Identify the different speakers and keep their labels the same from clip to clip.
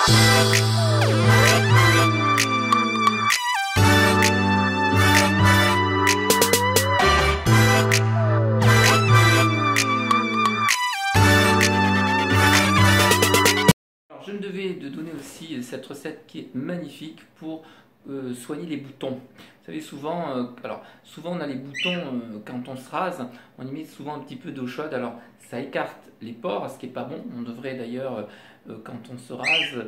Speaker 1: Je me devais de donner aussi cette recette qui est magnifique pour soigner les boutons. Vous savez, souvent, souvent on a les boutons quand on se rase, on y met souvent un petit peu d'eau chaude. Alors ça écarte les pores, ce qui n'est pas bon. On devrait d'ailleurs, quand on se rase,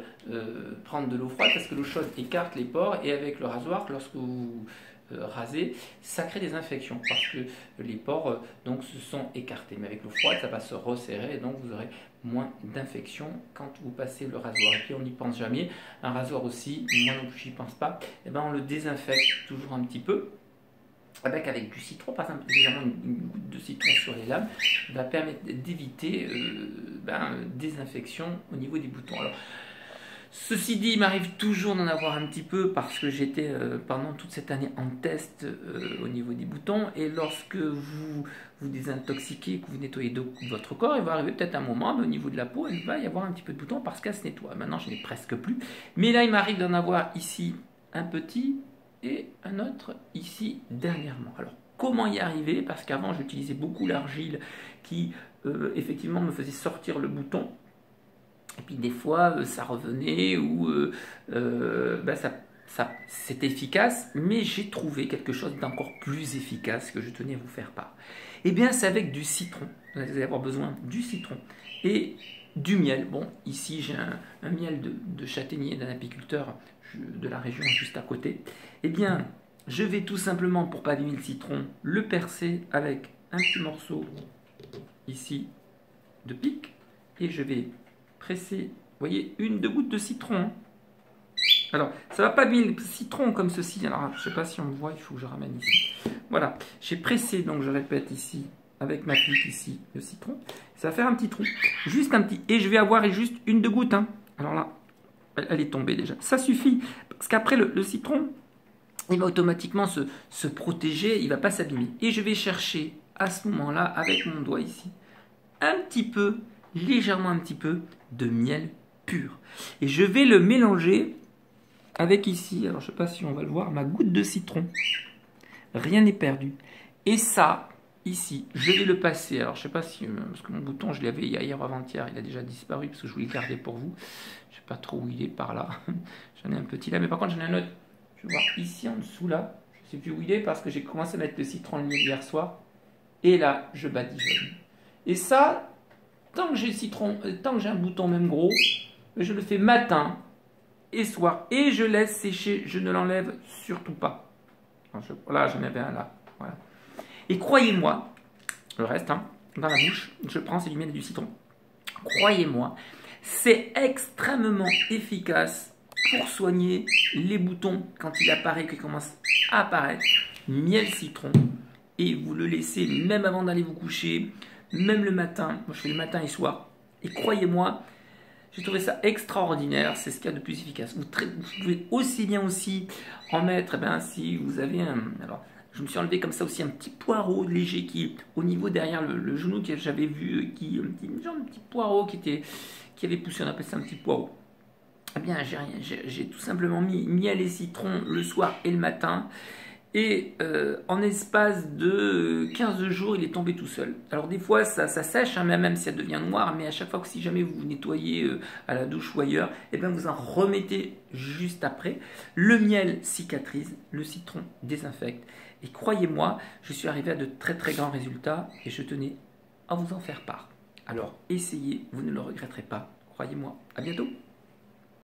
Speaker 1: prendre de l'eau froide parce que l'eau chaude écarte les pores, et avec le rasoir, lorsque vous rasez, ça crée des infections parce que les pores donc se sont écartés. Mais avec l'eau froide, ça va se resserrer et donc vous aurez moins d'infections quand vous passez le rasoir. Et puis on n'y pense jamais. Un rasoir aussi, moi non plus j'y pense pas, et ben on le désinfecte toujours un petit peu avec du citron, par exemple, légèrement une goutte de citron sur les lames va permettre d'éviter des infections au niveau des boutons. Alors, ceci dit, il m'arrive toujours d'en avoir un petit peu parce que j'étais pendant toute cette année en test au niveau des boutons, et lorsque vous vous désintoxiquez, que vous nettoyez votre corps, il va arriver peut-être un moment, au niveau de la peau, il va y avoir un petit peu de boutons parce qu'elle se nettoie. Maintenant, je n'ai presque plus, mais là, il m'arrive d'en avoir ici un petit et un autre ici dernièrement. Alors, comment y arriver? Parce qu'avant, j'utilisais beaucoup l'argile qui, effectivement, me faisait sortir le bouton. Et puis des fois, ça revenait ou c'était efficace, mais j'ai trouvé quelque chose d'encore plus efficace que je tenais à vous faire part. Eh bien, c'est avec du citron. Vous allez avoir besoin du citron et du miel. Bon, ici, j'ai un miel de châtaignier d'un apiculteur de la région juste à côté. Eh bien, je vais tout simplement, pour pas abîmer le citron, le percer avec un petit morceau ici de pic, et je vais presser, vous voyez, deux gouttes de citron. Alors, ça va pas abîmer le citron comme ceci. Alors, je sais pas si on me voit, il faut que je ramène ici. Voilà, j'ai pressé, donc je répète ici, avec ma pique ici, le citron. Ça va faire un petit trou, juste un petit. Et je vais avoir juste deux gouttes. Hein. Alors là, elle est tombée déjà. Ça suffit, parce qu'après le citron, il va automatiquement se protéger, il ne va pas s'abîmer. Et je vais chercher à ce moment-là, avec mon doigt ici, un petit peu, légèrement un petit peu de miel pur. Et je vais le mélanger avec ici, alors je ne sais pas si on va le voir, ma goutte de citron. Rien n'est perdu. Et ça, ici, je vais le passer. Alors je ne sais pas si, parce que mon bouton, je l'avais hier ou avant-hier, il a déjà disparu, parce que je voulais le garder pour vous. Je ne sais pas trop où il est, par là. J'en ai un petit là, mais par contre j'en ai un autre. Je vais voir ici en dessous là. Je ne sais plus où il est, parce que j'ai commencé à mettre le citron hier soir. Et là, je badigeonne. Et ça, tant que j'ai le citron, tant que j'ai un bouton même gros, je le fais matin et soir. Et je laisse sécher, je ne l'enlève surtout pas. Là, j'en avais un là. Voilà. Et croyez-moi, le reste, hein, dans la bouche, je prends, c'est du miel et du citron. Croyez-moi, c'est extrêmement efficace pour soigner les boutons quand il apparaît, qu'il commence à apparaître. Miel citron. Et vous le laissez même avant d'aller vous coucher, même le matin. Moi, je fais le matin et soir. Et croyez-moi, j'ai trouvé ça extraordinaire. C'est ce qu'il y a de plus efficace. Vous pouvez aussi bien aussi en mettre, si vous avez un... Alors, je me suis enlevé comme ça aussi un petit poireau léger qui, au niveau derrière le genou, que j'avais vu, genre un petit poireau qui avait poussé, on appelle ça un petit poireau. Eh bien, j'ai tout simplement mis miel et citron le soir et le matin. Et en espace de 15 jours, il est tombé tout seul. Alors des fois, ça sèche, hein, même si ça devient noir, mais à chaque fois que si jamais vous vous nettoyez à la douche ou ailleurs, et bien vous en remettez juste après. Le miel cicatrise, le citron désinfecte. Et croyez-moi, je suis arrivé à de très très grands résultats et je tenais à vous en faire part. Alors essayez, vous ne le regretterez pas. Croyez-moi. À bientôt.